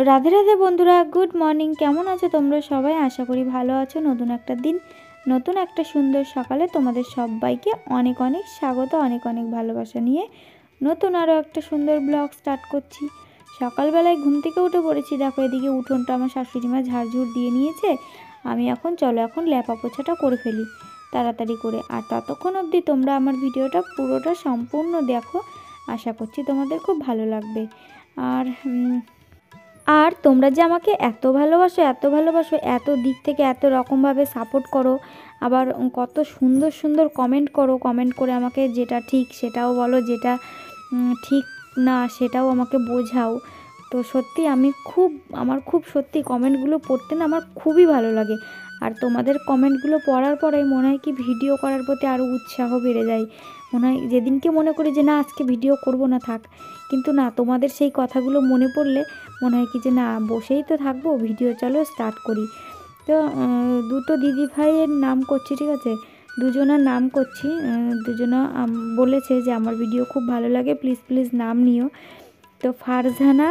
রাধে রাধে বন্ধুরা, good morning. কেমন আছো তোমরা সবাই? আশা করি ভালো আছো। নতুন একটা দিন, নতুন একটা সুন্দর সকালে তোমাদের সবাইকে অনেক অনেক স্বাগত, অনেক অনেক ভালোবাসা নিয়ে নতুন আরও একটা সুন্দর ব্লগ স্টার্ট করছি। সকালবেলায় ঘুম থেকে উঠে পড়েছি। দেখো এদিকে উঠোনটা আমার শাশুড়ি মা ঝাড়ঝুড় দিয়ে নিয়েছে। আমি এখন ল্যাপা পোছাটা করে ফেলি তাড়াতাড়ি করে। আর ততক্ষণ অবধি তোমরা আমার ভিডিওটা পুরোটা সম্পূর্ণ দেখো, আশা করছি তোমাদের খুব ভালো লাগবে। আর তোমরা যে আমাকে এত ভালোবাসো, এত দিক থেকে এত রকমভাবে সাপোর্ট করো, আবার কত সুন্দর সুন্দর কমেন্ট করো, কমেন্ট করে আমাকে যেটা ঠিক সেটাও বলো, যেটা ঠিক না সেটাও আমাকে বোঝাও। তো সত্যি আমার খুব সত্যি কমেন্টগুলো পড়তে না আমার খুবই ভালো লাগে। আর তোমাদের কমেন্টগুলো পড়ার পরে মনে হয় কি ভিডিও করার প্রতি আরও উৎসাহ বেড়ে যায়। মনে হয় যেদিনকে মনে করি যে না আজকে ভিডিও করব না, থাক, কিন্তু না, তোমাদের সেই কথাগুলো মনে পড়লে মনে হয় কি যে না, বসেই তো থাকবো, ভিডিও চলো স্টার্ট করি। তো দুটো দিদি ভাইয়ের নাম করছি, ঠিক আছে, দুজনার নাম করছি। দুজনা বলেছে যে আমার ভিডিও খুব ভালো লাগে, প্লিজ প্লিজ নাম নিও। তো ফারজানা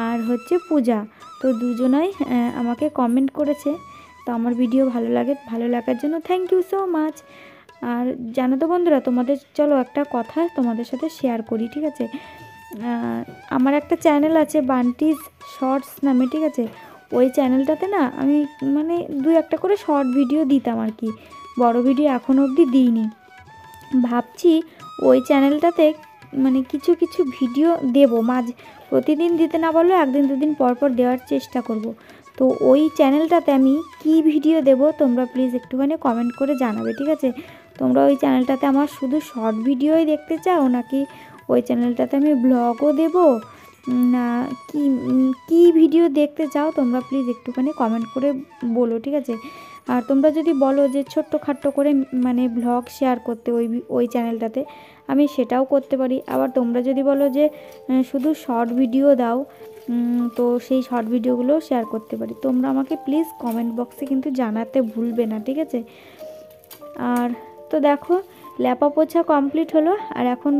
আর হচ্ছে পূজা, তো দুজনাই আমাকে কমেন্ট করেছে। তো আমার ভিডিও ভালো লাগার জন্য থ্যাংক ইউ সো মাচ। আর জানো তো বন্ধুরা, চলো একটা কথা তোমাদের সাথে শেয়ার করি, ঠিক আছে। আমার একটা চ্যানেল আছে বান্টিজ শর্টস নামে, ঠিক আছে। ওই চ্যানেলটাতে না আমি মানে একটা করে শর্ট ভিডিও দিতাম আর কি, বড় ভিডিও এখনও অবধি দিইনি। ভাবছি ওই চ্যানেলটাতে মানে কিছু কিছু ভিডিও দেবো, প্রতিদিন দিতে না পারলেও একদিন দুদিন পর পর দেওয়ার চেষ্টা করব। তো ওই চ্যানেলটাতে আমি কি ভিডিও দেব তোমরা প্লিজ একটুখানি কমেন্ট করে জানাবে, ঠিক আছে। তোমরা ওই চ্যানেলটাতে আমার শুধু শর্ট ভিডিওই দেখতে চাও, নাকি ওই চ্যানেলটাতে আমি ব্লগও দেব, না কি ভিডিও দেখতে চাও তোমরা প্লিজ একটুখানি কমেন্ট করে বলো, ঠিক আছে। আর তোমরা যদি বলো যে ছোট্টখাট্টো করে মানে ব্লগ শেয়ার করতে ওই চ্যানেলটাতে, আমি সেটাও করতে পারি। আবার তোমরা যদি বলো যে শুধু শর্ট ভিডিও দাও, তো সেই শর্ট ভিডিওগুলোও শেয়ার করতে পারি। তোমরা আমাকে প্লিজ কমেন্ট বক্সে কিন্তু জানাতে ভুলবে না, ঠিক আছে। আর তো দেখো ল্যাপা পোছা কমপ্লিট হলো। আর এখন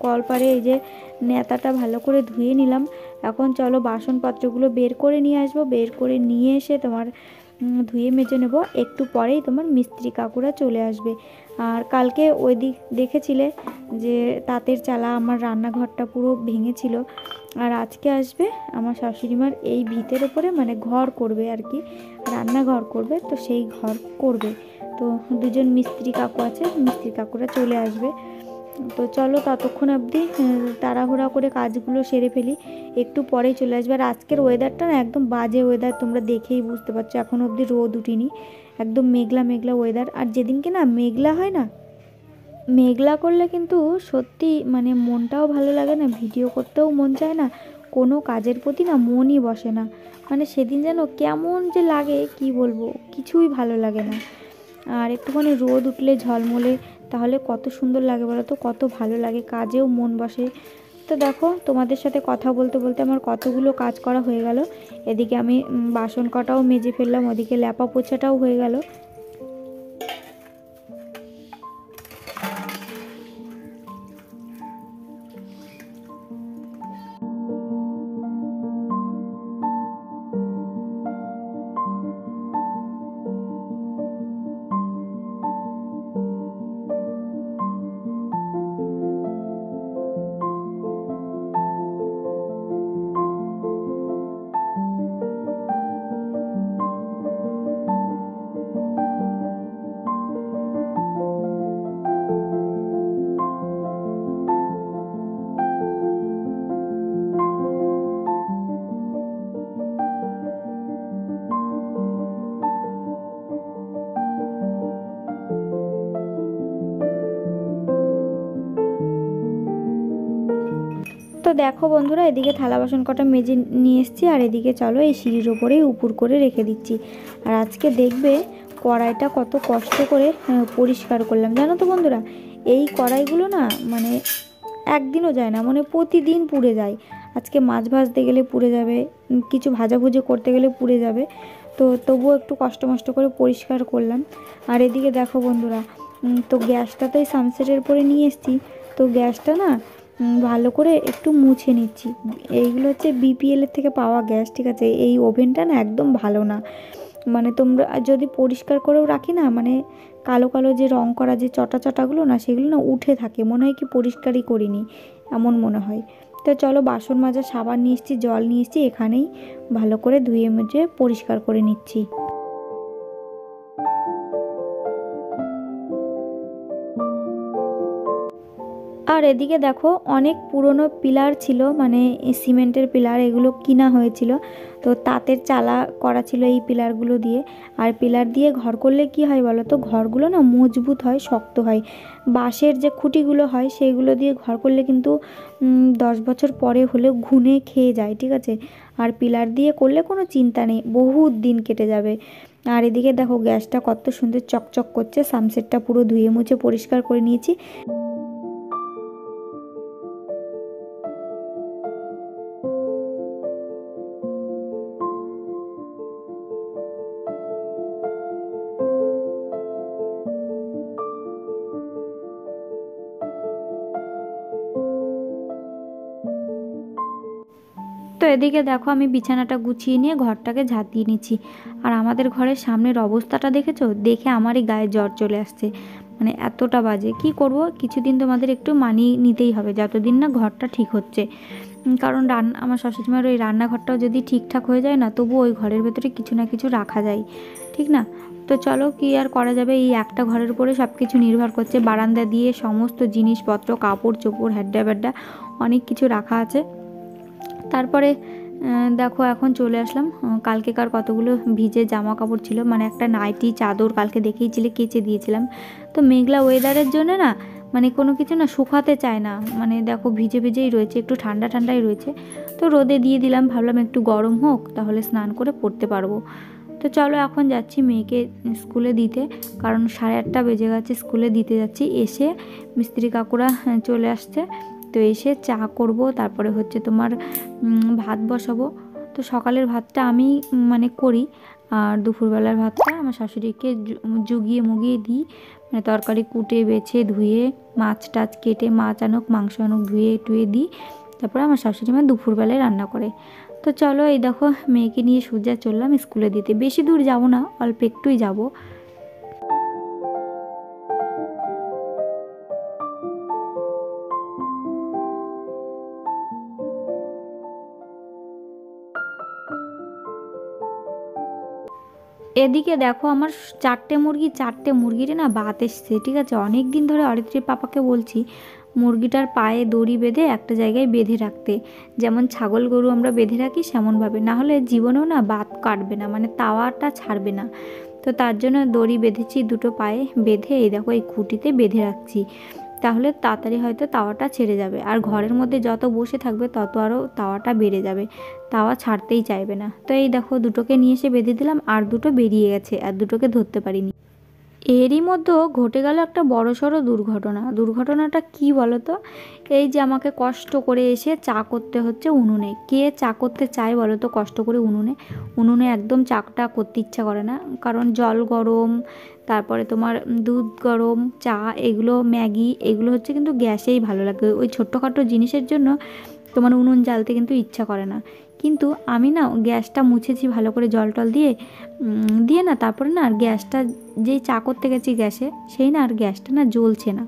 কলপারে এই যে নেতাটা ভালো করে ধুয়ে নিলাম। এখন চলো বাসনপত্রগুলো বের করে নিয়ে আসবো, বের করে নিয়ে এসে তোমার ধুয়ে মেজে নেব। একটু পরেই তোমার মিস্ত্রি কাকুরা চলে আসবে। আর কালকে ওই দিক দেখেছিলে যে তাঁতের চালা আমার রান্নাঘরটা পুরো ভেঙেছিল। আর আজকে আসবে আমার শাশুড়িমার এই ভিতের ওপরে মানে ঘর করবে আর কি, রান্নাঘর করবে, তো সেই ঘর করবে। তো দুজন মিস্ত্রি কাকু আছে, মিস্ত্রি কাকুরা চলে আসবে। তো চলো ততক্ষণ অবধি তাড়াহুড়া করে কাজগুলো সেরে ফেলি, একটু পরেই চলে আসবে। আর আজকের ওয়েদারটা না একদম বাজে ওয়েদার, তোমরা দেখেই বুঝতে পারছো, এখন অবধি রোদ উঠিনি, একদম মেঘলা মেঘলা ওয়েদার। আর যেদিনকে না মেঘলা হয় না, মেঘলা করলে কিন্তু সত্যি মানে মনটাও ভালো লাগে না, ভিডিও করতেও মন চায় না, কোনো কাজের প্রতি না মনই বসে না। মানে সেদিন যেন কেমন যে লাগে কি বলবো, কিছুই ভালো লাগে না। আর একটুখানি রোদ উঠলে ঝলমলে তাহলে কত সুন্দর লাগে বলো তো, কত ভালো লাগে, কাজেও মন বসে। তো দেখো তোমাদের সাথে কথা বলতে বলতে আমার কতগুলো কাজ করা হয়ে গেল। এদিকে আমি বাসন কটাও মেজে ফেললাম, ওদিকে ল্যাপা পোছাটাও হয়ে গেল। তো দেখো বন্ধুরা, এদিকে থালা বাসন কটা মেজে নিয়ে এসেছি, আর এদিকে চলো এই সিঁড়ির ওপরেই উপুর করে রেখে দিচ্ছি। আর আজকে দেখবে কড়াইটা কত কষ্ট করে পরিষ্কার করলাম, জানো তো বন্ধুরা। এই কড়াইগুলো না মানে একদিনও যায় না, মানে প্রতিদিন পুড়ে যায়। আজকে মাছ ভাজতে গেলে পুড়ে যাবে, কিছু ভাজাভুজি করতে গেলে পুড়ে যাবে। তো তবুও একটু কষ্ট মষ্ট করে পরিষ্কার করলাম। আর এদিকে দেখো বন্ধুরা, তো গ্যাসটা তো এই সানসেটের পরে নিয়ে এসেছি। তো গ্যাসটা না ভালো করে একটু মুছে নিচ্ছি। এইগুলো হচ্ছে বিপিএলের থেকে পাওয়া গ্যাস, ঠিক আছে। এই ওভেনটা না একদম ভালো না, মানে তোমরা যদি পরিষ্কার করেও রাখি না, মানে কালো কালো যে রং করা যে চটা চটাগুলো না, সেগুলো না উঠে থাকে, মনে হয় কি পরিষ্কারই করিনি এমন মনে হয়। তো চলো, বাসন মাজা সাবান নিয়ে এসেছি, জল নিয়ে এসেছি, এখানেই ভালো করে ধুয়ে মুছে পরিষ্কার করে নিচ্ছি। আর এদিকে দেখো, অনেক পুরনো পিলার ছিল, মানে সিমেন্টের পিলার, এগুলো কিনা হয়েছিল। তো তাঁতের চালা করা ছিল এই পিলারগুলো দিয়ে। আর পিলার দিয়ে ঘর করলে কি হয় বলো তো, ঘরগুলো না মজবুত হয়, শক্ত হয়। বাঁশের যে খুঁটিগুলো হয় সেইগুলো দিয়ে ঘর করলে কিন্তু 10 বছর পরে হলেও ঘুনে খেয়ে যায়, ঠিক আছে। আর পিলার দিয়ে করলে কোনো চিন্তা নেই, বহুত দিন কেটে যাবে। আর এদিকে দেখো, গ্যাসটা কত সুন্দর চকচক করছে, সানসেটটা পুরো ধুয়ে মুছে পরিষ্কার করে নিয়েছি। তো এদিকে দেখো, আমি বিছানাটা গুছিয়ে নিয়ে ঘরটাকে ঝাঁটিয়ে নিচ্ছি। আর আমাদের ঘরের সামনের অবস্থাটা দেখেছো, দেখে আমারই গায়ে জ্বর চলে আসছে, মানে এতটা বাজে। কি করব, কিছুদিন তোমাদের একটু মানিয়ে নিতেই হবে, যতদিন না ঘরটা ঠিক হচ্ছে। কারণ আমার শাশুড়িমার ওই রান্নাঘরটাও যদি ঠিকঠাক হয়ে যায় না, তবু ওই ঘরের ভেতরে কিছু না কিছু রাখা যায়, ঠিক না। তো চলো, কি আর করা যাবে, এই একটা ঘরের উপরে সব কিছু নির্ভর করছে। বারান্দা দিয়ে সমস্ত জিনিসপত্র, কাপড় চোপড়, হ্যাড্ডা ব্যাড্ডা অনেক কিছু রাখা আছে। তারপরে দেখো, এখন চলে আসলাম। কালকেকার কতগুলো ভিজে জামা কাপড় ছিল, মানে একটা নাইটি চাদর কালকে দেখেইছিলে কেচে দিয়েছিলাম। তো মেঘলা ওয়েদারের জন্য না, মানে কোনো কিছু না শুকাতে চায় না, মানে দেখো ভিজে ভিজেই রয়েছে, একটু ঠান্ডা ঠান্ডাই রয়েছে। তো রোদে দিয়ে দিলাম, ভাবলাম একটু গরম হোক, তাহলে স্নান করে পরতে পারবো। তো চলো, এখন যাচ্ছি মেয়েকে স্কুলে দিতে, কারণ 8:30 বেজে গেছে, স্কুলে দিতে যাচ্ছি। এসে মিস্ত্রি কাকুরা চলে আসছে, তো এসে চা করব, তারপরে হচ্ছে তোমার ভাত বসাবো। তো সকালের ভাতটা আমি মানে করি, আর দুপুরবেলার ভাতটা আমার শাশুড়িকে জুগিয়ে মুগিয়ে দিই, মানে তরকারি কুটে বেছে ধুয়ে, মাছ টাছ কেটে, মাছ আনুক মাংস আনুক ধুয়ে টুয়ে দিই। তারপরে আমার শাশুড়ি মা দুপুরবেলায় রান্না করে। তো চলো, এই দেখো মেয়েকে নিয়ে সোজা চললাম স্কুলে দিতে। বেশি দূর যাব না, অল্প একটুই যাব। এদিকে দেখো, আমার 4টে মুরগির না বাত এসছে, ঠিক আছে। অনেক দিন ধরে অরিত্রীর পাপাকে বলছি মুরগিটার পায়ে দড়ি বেঁধে একটা জায়গায় বেঁধে রাখতে, যেমন ছাগল গরু আমরা বেঁধে রাখি সেমনভাবে, না হলে জীবনেও না বাত কাটবে না, মানে তাওয়াটা ছাড়বে না। তো তার জন্য দড়ি বেঁধেছি দুটো পায়ে, বেঁধে এই দেখো এই খুঁটিতে বেঁধে রাখছি, তাহলে তাড়াতাড়ি হয়তো তাওয়াটা ছেড়ে যাবে। আর ঘরের মধ্যে যত বসে থাকবে তত আরও তাওয়াটা বেড়ে যাবে, তাওয়া ছাড়তেই চাইবে না। তো এই দেখো, দুটোকে নিয়ে এসে বেঁধে দিলাম, আর দুটো বেরিয়ে গেছে, আর দুটোকে ধরতে পারিনি। এরই মধ্যে ঘটে গেল একটা বড়সড় দুর্ঘটনা। দুর্ঘটনাটা কি বলো তো, এই যে আমাকে কষ্ট করে এসে চা করতে হচ্ছে উনুনে। কে চা করতে চায় বলো তো কষ্ট করে উনুনে? উনুনে একদম চাটা করতে ইচ্ছা করে না, কারণ জল গরম, তারপরে তোমার দুধ গরম, চা, এগুলো ম্যাগি, এগুলো হচ্ছে কিন্তু গ্যাসেই ভালো লাগে। ওই ছোট্টখাটো জিনিসের জন্য তোমার উনুন জ্বালতে কিন্তু ইচ্ছা করে না। কিন্তু আমি না গ্যাসটা মুছেছি ভালো করে জল টল দিয়ে, দিয়ে না, তারপরে না আর গ্যাসটা, যেই চা করতে গেছি গ্যাসে, সেই না আর গ্যাসটা না জ্বলছে না।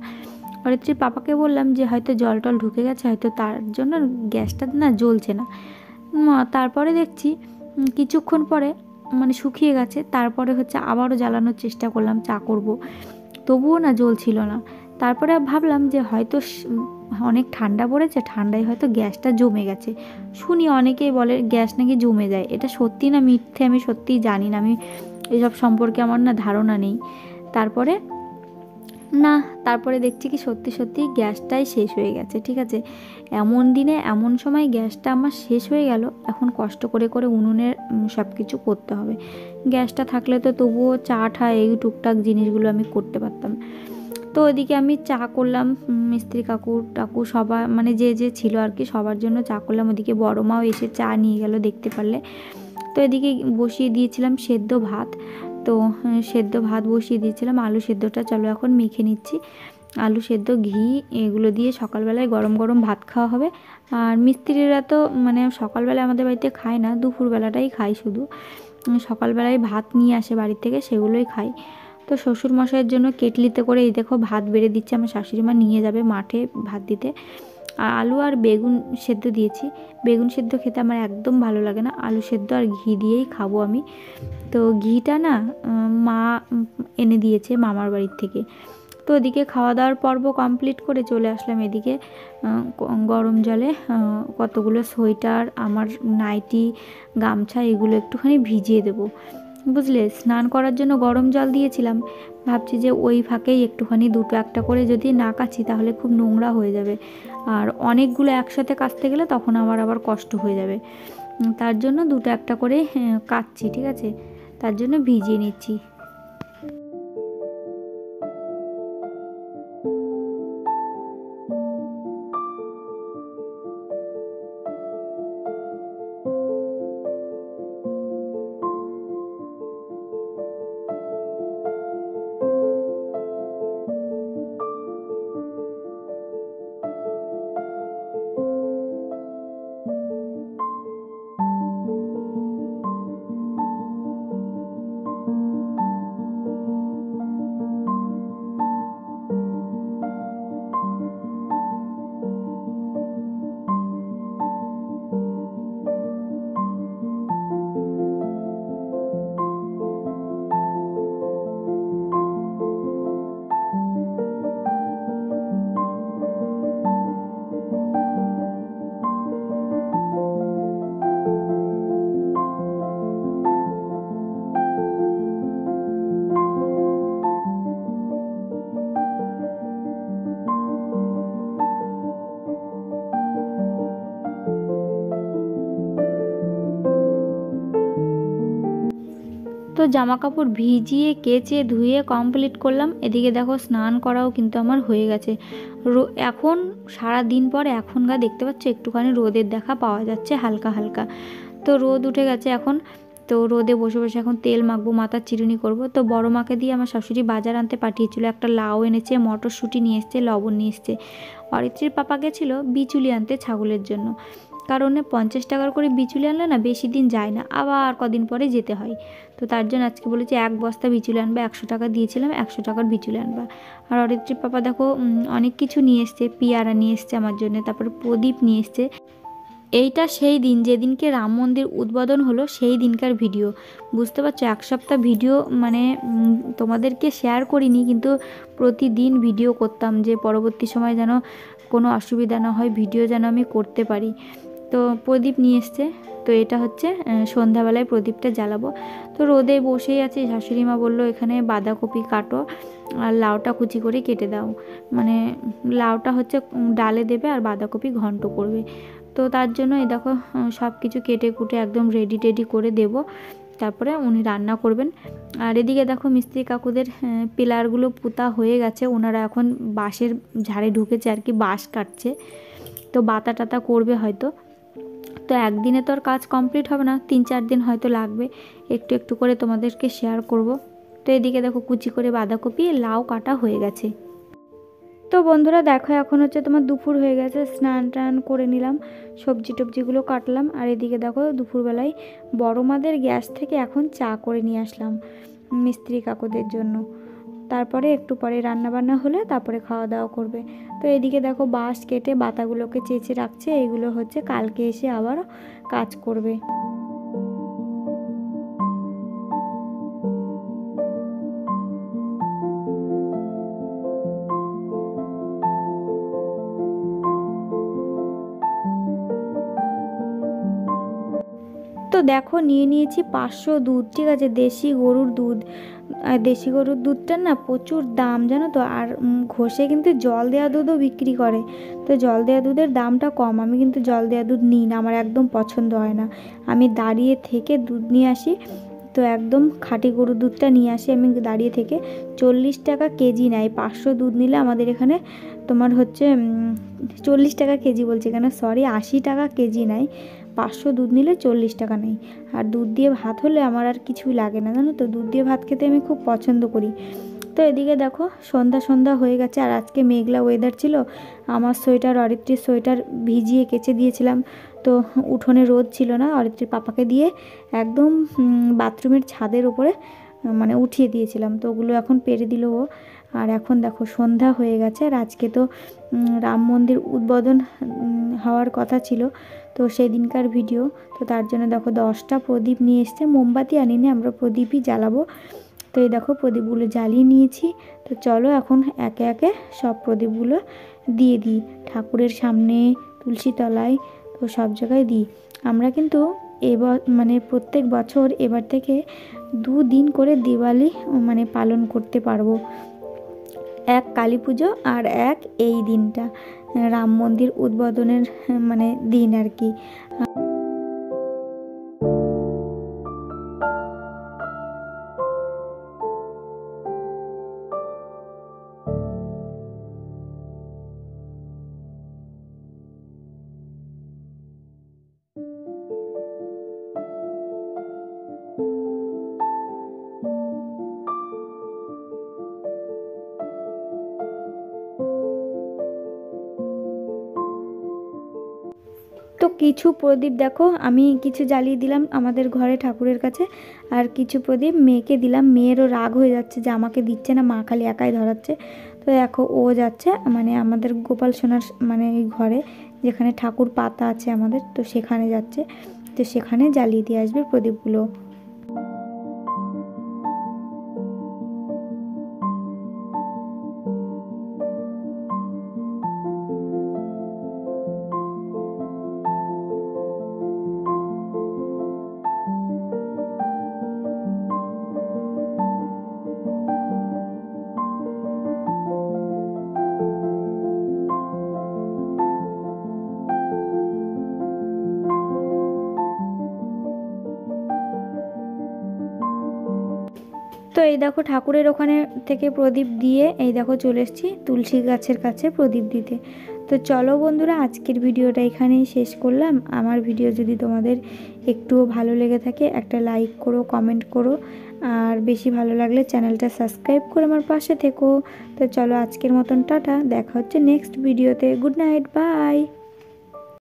অরিত্রীর পাপাকে বললাম যে হয়তো জল টল ঢুকে গেছে, হয়তো তার জন্য গ্যাসটা না জ্বলছে না। তারপরে দেখছি কিছুক্ষণ পরে মানে শুকিয়ে গেছে। তারপরে হচ্ছে আবারও জ্বালানোর চেষ্টা করলাম, চা করব, তবুও না জ্বলছিল না। তারপরে ভাবলাম যে হয়তো অনেক ঠান্ডা পড়েছে, ঠান্ডায় হয়তো গ্যাসটা জমে গেছে। শুনি অনেকেই বলে গ্যাস নাকি জমে যায়, এটা সত্যি না মিথ্যে আমি সত্যিই জানি না, আমি এসব সম্পর্কে আমার না ধারণা নেই। তারপরে না, তারপরে দেখছি কি সত্যি সত্যি গ্যাসটাই শেষ হয়ে গেছে, ঠিক আছে। এমন দিনে এমন সময় গ্যাসটা আমার শেষ হয়ে গেল। এখন কষ্ট করে করে উনুনের সব কিছু করতে হবে। গ্যাসটা থাকলে তো তবুও চা ঠা এই টুকটাক জিনিসগুলো আমি করতে পারতাম। তো ওইদিকে আমি চা করলাম, মিস্ত্রি কাকু টাকু সবার, মানে যে যে ছিল আর কি, সবার জন্য চা করলাম। ওদিকে বড় মাও এসে চা নিয়ে গেল, দেখতে পারলে। তো এদিকে বসিয়ে দিয়েছিলাম সেদ্ধ ভাত। তো সেদ্ধ ভাত বসিয়ে দিয়েছিলাম, আলু সেদ্ধটা চলো এখন মেখে নিচ্ছি। আলু সেদ্ধ, ঘি এগুলো দিয়ে সকালবেলায় গরম গরম ভাত খাওয়া হবে। আর মিস্ত্রিরা তো মানে সকালবেলায় আমাদের বাড়িতে খায় না, দুপুরবেলাটাই খায় শুধু। সকালবেলায় ভাত নিয়ে আসে বাড়ির থেকে, সেগুলোই খাই। তো শ্বশুরমশাইয়ের জন্য কেটলিতে করে এই দেখো ভাত বেড়ে দিচ্ছে, আমার শাশুড়ি মা নিয়ে যাবে মাঠে ভাত দিতে। আর আলু আর বেগুন সেদ্ধ দিয়েছি। বেগুন সেদ্ধ খেতে আমার একদম ভালো লাগে না, আলু সেদ্ধ আর ঘি দিয়েই খাবো আমি। তো ঘিটা না মা এনে দিয়েছে মামার বাড়ির থেকে। তো ওদিকে খাওয়া দাওয়ার পর্ব কমপ্লিট করে চলে আসলাম এদিকে গরম জলে কতগুলো সোয়েটার, আমার নাইটি, গামছা এগুলো একটুখানি ভিজিয়ে দেবো, বুঝলে। স্নান করার জন্য গরম জল দিয়েছিলাম, ভাবছি যে ওই ফাঁকেই একটুখানি দুটো একটা করে যদি না কাচি তাহলে খুব নোংরা হয়ে যাবে, আর অনেকগুলো একসাথে কাচতে গেলে তখন আবার কষ্ট হয়ে যাবে। তার জন্য দুটো একটা করে কাচছি, ঠিক আছে, তার জন্য ভিজিয়ে নিচ্ছি। তো জামা কাপড় ভিজিয়ে কেচে ধুয়ে কমপ্লিট করলাম। এদিকে দেখো স্নান করাও কিন্তু আমার হয়ে গেছে। এখন সারা দিন পর এখন দেখতে পাচ্ছ একটুখানি রোদের দেখা পাওয়া যাচ্ছে হালকা হালকা। তো রোদ উঠে গেছে এখন। তো রোদে বসে বসে এখন তেল মাখবো, মাথার চিরুনি করব। তো বড় মাকে দিয়ে আমার শাশুড়ি বাজার আনতে পাঠিয়েছিল, একটা লাউ এনেছে, মটরশুঁটি নিয়ে এসছে, লবণ নিয়ে এসছে। অরিত্রীর পাপা গেছিলো বিচুলি আনতে ছাগলের জন্য, কারণ 50 টাকার করে বিচুলি আনলে না বেশি দিন যায় না, আবার কদিন পরে যেতে হয়। তো তার জন্য আজকে বলেছে 1 বস্তা বিচুলি আনবা, 100 টাকা দিয়েছিলাম, 100 টাকার বিচুলি আনবা। আর অরিত্রীর পাপা দেখো অনেক কিছু নিয়ে এসছে, পেয়ারা নিয়ে এসছে আমার জন্য, তারপরে প্রদীপ নিয়ে এসছে। এইটা সেই দিন যেদিনকে রাম মন্দির উদ্বোধন হলো সেই দিনকার ভিডিও, বুঝতে পারছো। 1 সপ্তাহ ভিডিও মানে তোমাদেরকে শেয়ার করিনি, কিন্তু প্রতিদিন ভিডিও করতাম যে পরবর্তী সময় যেন কোনো অসুবিধা না হয়, ভিডিও যেন আমি করতে পারি। তো প্রদীপ নিয়ে এসছে। তো এটা হচ্ছে সন্ধ্যাবেলায় প্রদীপটা জ্বালাবো। তো রোদে বসেই আছি, শাশুড়ি মা বললো এখানে বাঁধাকপি কাটো আর লাউটা কুচি করে কেটে দাও, মানে লাউটা হচ্ছে ডালে দেবে আর বাঁধাকপি ঘন্ট করবে। তো তার জন্য এই দেখো সব কিছু কেটে কুটে একদম রেডি টেডি করে দেব, তারপরে উনি রান্না করবেন। আর এদিকে দেখো মিস্ত্রি কাকুদের পিলারগুলো পুতা হয়ে গেছে, ওনারা এখন বাঁশের ঝাড়ে ঢুকেছে আর কি, বাঁশ কাটছে। তো বাতা টাতা করবে হয়তো। তো একদিনে তো আর কাজ কমপ্লিট হবে না, 3-4 দিন হয়তো লাগবে। একটু একটু করে তোমাদেরকে শেয়ার করব। তো এদিকে দেখো কুচি করে বাঁধাকপি লাউ কাটা হয়ে গেছে। তো বন্ধুরা দেখো এখন হচ্ছে তোমার দুপুর হয়ে গেছে, স্নান টান করে নিলাম, সবজি টবজিগুলো কাটলাম। আর এদিকে দেখো দুপুরবেলায় বড় মাদের গ্যাস থেকে এখন চা করে নিয়ে আসলাম মিস্ত্রি কাকুদের জন্য। তারপরে একটু পরে রান্নাবান্না হলে তারপরে খাওয়া দাওয়া করবে। তো এদিকে দেখো বাঁশ কেটে বাতাগুলোকে চেঁচে রাখছে, এগুলো হচ্ছে কালকে এসে আবার কাজ করবে। তো দেখো নিয়ে নিয়েছি 500 দুধ, ঠিক আছে, দেশি গরুর দুধ। আর দেশি গরুর দুধটার না প্রচুর দাম জানো তো। আর ঘষে কিন্তু জল দেওয়া দুধও বিক্রি করে, তো জল দেওয়া দুধের দামটা কম। আমি কিন্তু জল দেওয়া দুধ নিই না, আমার একদম পছন্দ হয় না। আমি দাঁড়িয়ে থেকে দুধ নিয়ে আসি, তো একদম খাঁটি গরুর দুধটা নিয়ে আসি আমি দাঁড়িয়ে থেকে। 40 টাকা কেজি নেয়, 500 দুধ নিলে আমাদের এখানে তোমার হচ্ছে 40 টাকা কেজি বলছে কেন, সরি 80 টাকা কেজি নেয়। 500 দুধ নিলে 40 টাকা নেই। আর দুধ দিয়ে ভাত হলে আমার আর কিছুই লাগে না জানো তো, দুধ দিয়ে ভাত খেতে আমি খুব পছন্দ করি। তো এদিকে দেখো সন্ধ্যা সন্ধ্যা হয়ে গেছে, আর আজকে মেঘলা ওয়েদার ছিল। আমার সোয়েটার অরিত্রীর সোয়েটার ভিজিয়ে কেচে দিয়েছিলাম, তো উঠোনে রোদ ছিল না, অরিত্রীর পাপাকে দিয়ে একদম বাথরুমের ছাদের উপরে মানে উঠিয়ে দিয়েছিলাম, তো ওগুলো এখন পেরে দিল ও। আর এখন দেখো সন্ধ্যা হয়ে গেছে, আর আজকে তো রাম মন্দির উদ্বোধন হওয়ার কথা ছিল, তো সেই দিনকার ভিডিও। তো তার জন্য দেখো 10টা প্রদীপ নিয়ে এসছে, মোমবাতি আনিনি, আমরা প্রদীপই জ্বালাবো। তো এই দেখো প্রদীপগুলো জ্বালিয়ে নিয়েছি। তো চলো এখন একে একে সব প্রদীপগুলো দিয়ে দিই, ঠাকুরের সামনে, তুলসী তলায়, তো সব জায়গায় দিই। আমরা কিন্তু এবার মানে প্রত্যেক বছর এবার থেকে 2 দিন করে দিওয়ালি মানে পালন করতে পারবো, এক কালী পুজো আর এক এই দিনটা রাম মন্দির উদ্বোধনের মানে দিন আর কি। তো কিছু প্রদীপ দেখো আমি কিছু জ্বালিয়ে দিলাম আমাদের ঘরে ঠাকুরের কাছে, আর কিছু প্রদীপ মেয়েকে দিলাম। মেয়েরও রাগ হয়ে যাচ্ছে যে আমাকে দিচ্ছে না, মা খালি একাই ধরাচ্ছে। তো দেখো ও যাচ্ছে মানে আমাদের গোপাল সোনার মানে এই ঘরে যেখানে ঠাকুর পাতা আছে আমাদের, তো সেখানে যাচ্ছে, তো সেখানে জ্বালিয়ে দিয়ে আসবে প্রদীপগুলো। তো এই দেখো ঠাকুরের ওখানে থেকে প্রদীপ দিয়ে এই দেখো চলে এসেছি তুলসী গাছের কাছে প্রদীপ দিতে। তো চলো বন্ধুরা, আজকের ভিডিওটা এখানেই শেষ করলাম। আমার ভিডিও যদি তোমাদের একটুও ভালো লেগে থাকে একটা লাইক করো, কমেন্ট করো, আর বেশি ভালো লাগলে চ্যানেলটা সাবস্ক্রাইব করে আমার পাশে থেকো। তো চলো আজকের মতন টাটা, দেখা হচ্ছে নেক্সট ভিডিওতে। Good night, by.